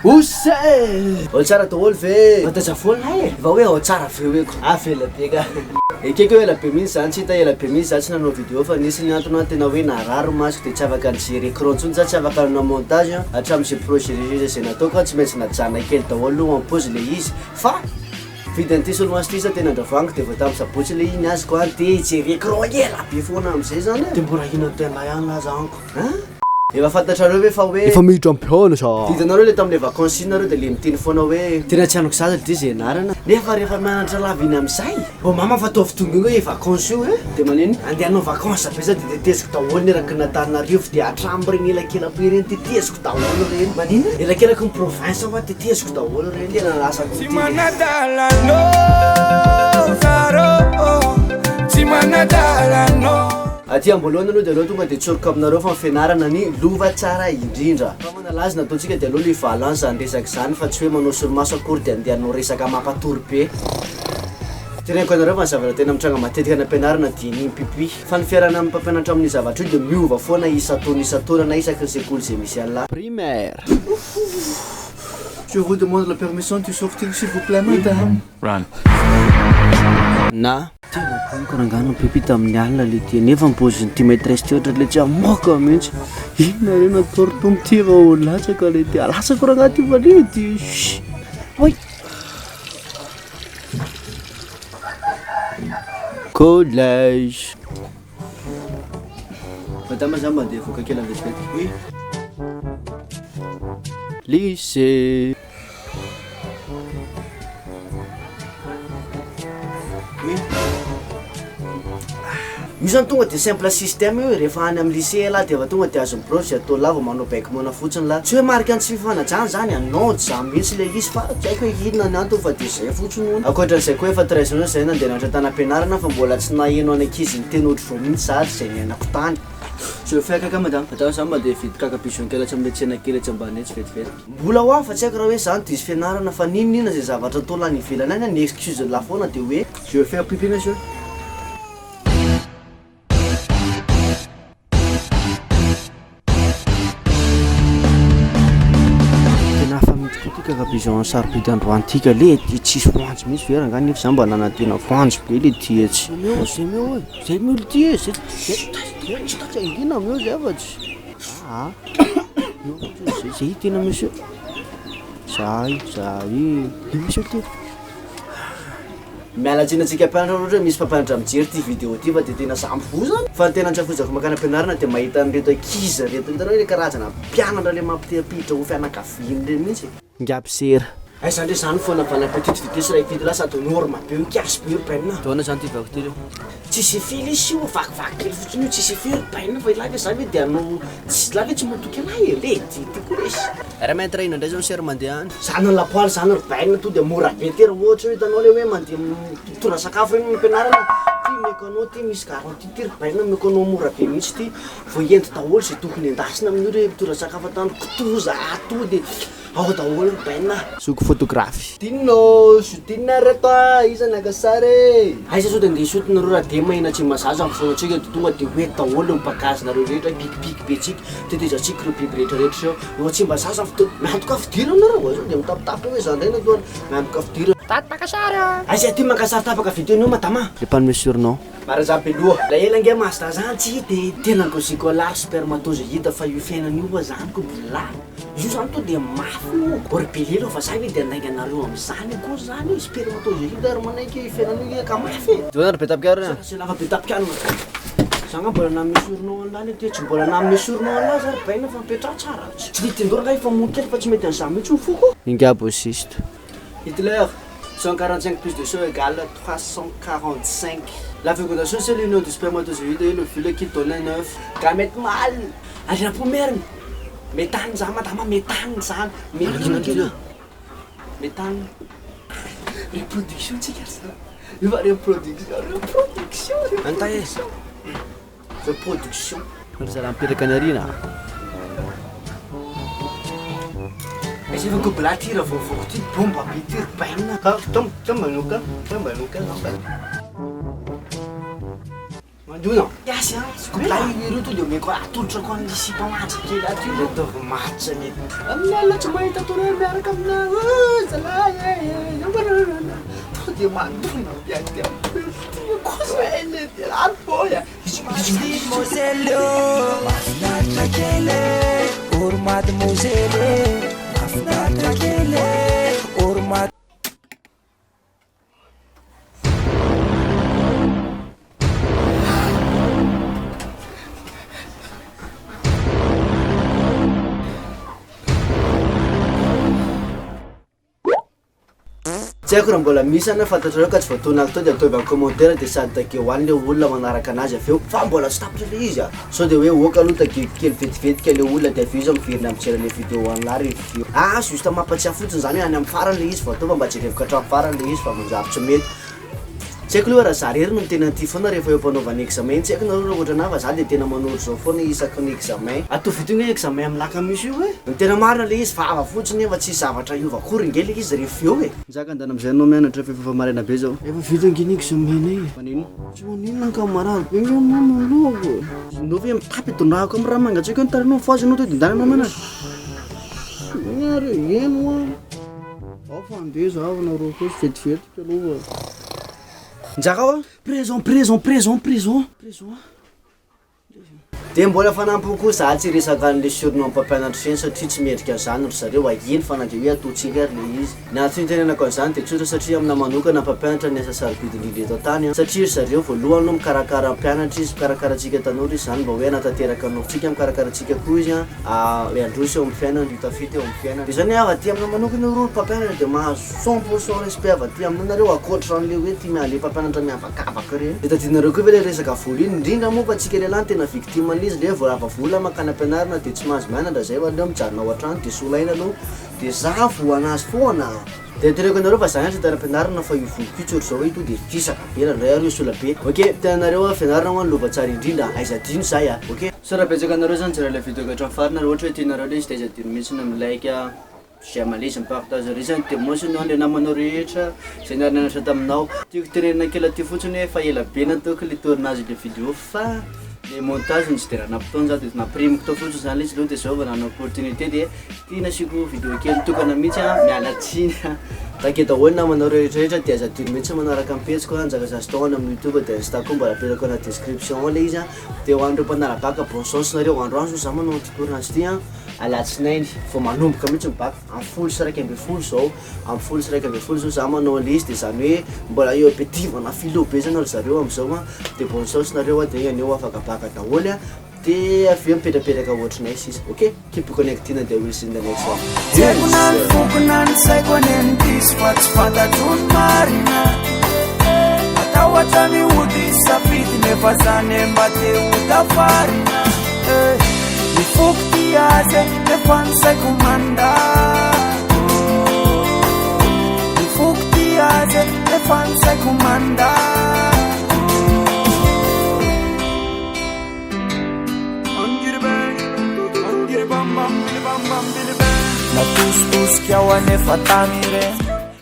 Ose! Olo tsara daholo ve? Fatatra foana e. Va hoe ao tsara ve hoe ko. Ela be ka. Ekeko ela be mihitsy zany tsy hita ela be mihitsy zany tsy nanao vidéo fa nisy ny antony tena hoe nararo masoko dia tsy afaka nijery écran ntsony za tsy afaka nanao montage hatramin'izay projet zay nataoko tsy maintsy najana kely daholo aloha ampôzy le izy fa vidin'ity solomaso ty za tena andravoango dia vao tamin'ny sabotsy le iny azoko a dia hijery écran ela be foana amin'izay zany dia mbola ino tena ihany lazaniko efa fantatrareo hoe fa hoe efa miditra ampiona sa ditanareo le tamin'le vacances iny nareo dia le miteny foana hoe tena tsy anoko zaza ty zay anarana nefa rehefa mianatra lavy iny amin'izay mama fa ataovy tonga iny hoe vacances io dia maneno andeha hanao vacances be za dia teteziko daholo ny eraky n'Antananarivo dia atrambo reny elakelabe reny teteziko daholo reny manino elakelaky ny province fa teteziko daholo reny tena lasako tsy manadalano zaro tsy manadalano aty ambolohany aloha dia aloha tonga dia tsoroko aminareo fa mifianarana ny lova tsara indrindra fa manalazy nataontsika dia aloha le valance andresaka izany fa tsy hoe manao solomaso akory dia andeha hanao resaka mampatory be teneniko anareo fa ny zavatra tena mitranga matetika ny ampianarana dia ny pipi fa ny fiarana amin'ny mpampianatra amin'ny zavatra io dia miova foana isa-taona na isaky ny sekoly izay misy an'la primaire. Je vous demande la permission de sortir s'il vous plaît madame. Run. Na tena konkorangano pipi tamin'ny alina le ty nefa mipoziny ty maîtresse ty ohatra le tsy amoaka mihitsy inona re natorotony ty efa ho latsaka le ty alatsako raha agnaty valia ty oy collège madame za mandeha voaka kely amvetivety oui lycée io zany tonga dia simple système io rehefa any amin'ny lycée la dia efa tonga dia azo mibrosy atao lava manao baik mona fotsiny la tsy hoe marika ny tsy fifanajana zany anao za mihitsy le izy fa tsy haiko hoe inona ny antony fa dia zay fotsiny ono ankoatran'izay koa efa 13 ans zay nandeha natra tany ampianarana fa mbola tsy naheno any ankizy ny teny ohatry vao mihitsy sady zay niainako tany je fais kaka madame atao za mandeha vidy kakapision kely tsy amin'ny tsena kely tsy ambany etsy vetivety mbola ho aho fa tsy haiko raha hoe zany diso fianarana fa ninona zay zavatra atao lany ivelany any ny excuse la foana dia hoe je fais pipi monsieur. Kakapision sarobidy androantika le tsisy voanjo mihitsy vera angany nefa za mba nanantena voanjo be le ty etsy zay meo zay meo le ty e zay tsy tatsy angina meo zay afatsy zay tena monsieur zay monsieur ty mialatsinatsika mpianatra ohatra hoe misy mpampianatra mijery ty vidéo ty fa dia tena samby vo zany fa ny tena antrafozako makana ampianarana dia mahita an'ireto ankizy reto hitanao le karazana mpianatra le mampitehapihitra ho fianakaviany reny mihitsy ngapsera ay zany re zany foana vana petite vitesse raha ividy lasa atao norme be io kiasy be io baina taona zany ty vako ty reo tsisy fily izy io vakivaky kely fotsiny io tsisy fily baina fa ilava zany hoe dia anao tsy lava tsy matoky anahy e le ty koa resy raha mainty raha ino indray zao ny sera mandeha any zany ny lapoaly zany ry baina to dia mora be tera ohatra hoe hitanao le hoe mandeha tora sakafo eny ampianarana ty meko anao ty misy garanty ty ry baina meko anao mora be mihitsy ty vo ento daholo zay tokony endasina amin'io re tora sakafo atany kitoza ato dia ao daholo ry baina soko photographe tinno sotinna reto iza nagasary aiza sao dia andeha isotinareo raha de mahina tsy mazaza mifonatsika dia tonga dia hoe daholo mipakazonareo rehetra pikipiky be tsika tetezatsika reo biby rehetrarehetra sao eo tsy mba zaza miantoka fidira nareo sao dia mitapitapy hoe za ndray natoana miantoka fidira tapakasary aiza ty makasary tapaka vidéo io madama le panome surnom maraza beloha la ela nge masita zany tsy dia tena gosicolar spermatozoïde fa io fiainan'io fa zany ko bola io zany to dia mafy orbelelo fa zany dia andainga anareo amin'izany koa zany spermatozoïde ary manaiky fiainan'io eka mafy donar betapikary sy lava betapikary zagna mbola namine surnom an'lany ty tsy mbola namine surnom an'la zary baina fa mipetra tsara tsy ditindoro raha efa monkely fa tsy mety an'izany mihitsy mifoko ingabossiste Hitler 145 plus 200 égale 345. La fécondation, c'est l'union du spermatozoïde et l'ovule qui donne un œuf. Gamète mâle. Allez, la première. Méthane, ça, madame, méthane, ça. Méthane. Reproduction, c'est quoi ça? Il va reproduction. Reproduction. Ça l'empire de Canaries, là. Mas eu vou cobrar tira vou ti bomba bitir paina tom manuka Andona. Yasy lay ireo to dia meko atolotrako an'le sipa matsakely aty le ataovy matsa mety. Amin'ny alina tsy mahita tonao miaraka amina zalahy to dia mandona biaty kosa eny ary boya. Moselle, mafinaritra kely, ormady moselle, mafinaritra kely, ormady. Tsy haiko raha mbola misy ana fantatrareo ka tsy voatonako to dia ataovy amin'ny commentaire dia sady takeo hoany le olona manaraka anazy avy eo fa mbola tsy tapitra le izy a sao dia hoe oka aloha takekely vetivetika le olona dia avy izy miverina mijery le vidéo an'lary review juste mampatsiahy fotsiny zany hoe any amin'ny farany le izy vao atao fa mba jerevika hatramin'ny farany le izy fa manjary tsy mety. Tsy haiko loha raha za rery no tena tia foana rehefa eo mpanaovana examen tsy haiko nareo raha ohatra na fa za dia tena manoro zao foana isaky ny examen atao vito hoe examen amin'ny lakamisy io hoe ny tena marina le izy vava fotsiny fa tsy zavatra iova akory nge le izy rehefa eo e zaka andana amizay anao mianatra efa maraina be zao efa vita ngeny examen e fanino tsy maninona ny kamarady be nge manologo nao ve mitapy dondrahako amin'ny raha mangatsiaka nitaranao fazy anao to dia ndanana manatra ary eno ao fandeha zaho nareo koa sy vetivetika aloha Njakawa présent dia mbola fanampy koa za tsy resaka an'le surnom mpampianatra seny satria tsy mendrika zany ry zareo ahiny fanandre hoe ataontsika ary le izy na tsy nitenenako an'izany dia tsotra satria amina manokana mpampianatra ny asa sarobidindrindra eto tany satria ry zareo voalohany no mikarakara mpianatra izy mikarakaratsika tanora izy zany mba hoe anatanteraka anofitsika mikarakaratsika koa izy hoe androsy eo amin'ny fiainana hitafity eo amin'ny fiainana dia zany ava ty amina manokana ro mpampianatra dia mahazo 100% respect ava ty aminareo akoatran'le hoe ty le mpampianatra miavakavaka reny dia tadinareo koa ve le resaka vola iny indrindra moa fa tsika lelany tena victime izy le volava vola makany ampianarana dia tsy mahazo mianatra zay aleo mijanona ao an-trano dia solaina aloha dia za vo anazy foana dia tereko anareo fa zany tena ampianarana fa io volokitso ry zao hoe to dia fisaka be randray ary io sola be ok tenanareo fianarana ho any lova tsara indrindra aizadino zay a ok so raha betsaka anareo zany jera le vidéo hatramin'ny farana raha ohatra hoe tianareo le izy dia aizadino mihitsy na milike j'aime malaizy mipartage rezany dia moasiny ho le namanao rehetra zay niara-nianatra taminao tiako tenenina kely aty fotsiny hoe fa ela be nataoko le torinazy le vidéo fa le montage ny tsy dia raha nampotona za dia naprimiko tao fotsiny zany le izy aloha dia zao nanao opportunité dia tia nasiako vidéo kely tokana mihitsy miala tsiny take daholo namanao rehetrarehetra dia azadino mihitsy manaraka mipetsiko anjaka zazy tao any amin'ny youtube dia insta koa mba rapelako ana description ao le izy dia ho an'ireo mpanarabaka bon chance nareo androandro za manao antitorinazy ty alatsinainy vao manomboka mihitsy mibaka amin'ny folo sy raika amby folo zao amin'ny folo sy raika amby folo zao za manao le izy dia zany hoe mbola eo be divana filo be zany ary zareo amin'izao dia bon chance nareo dia aneo afaka baka daholo dia avy eo mipetrapetraka ohatrinay sisa ok keep connectina dia will see in the next one Tekunani fukunani saikonen dis what's fatatun marina Atawatami udi sapiti nefasane mbate utafarina Nifukti aze nefansa kumanda Nifukti aze nefansa kumanda Na tus kiawa nefatamire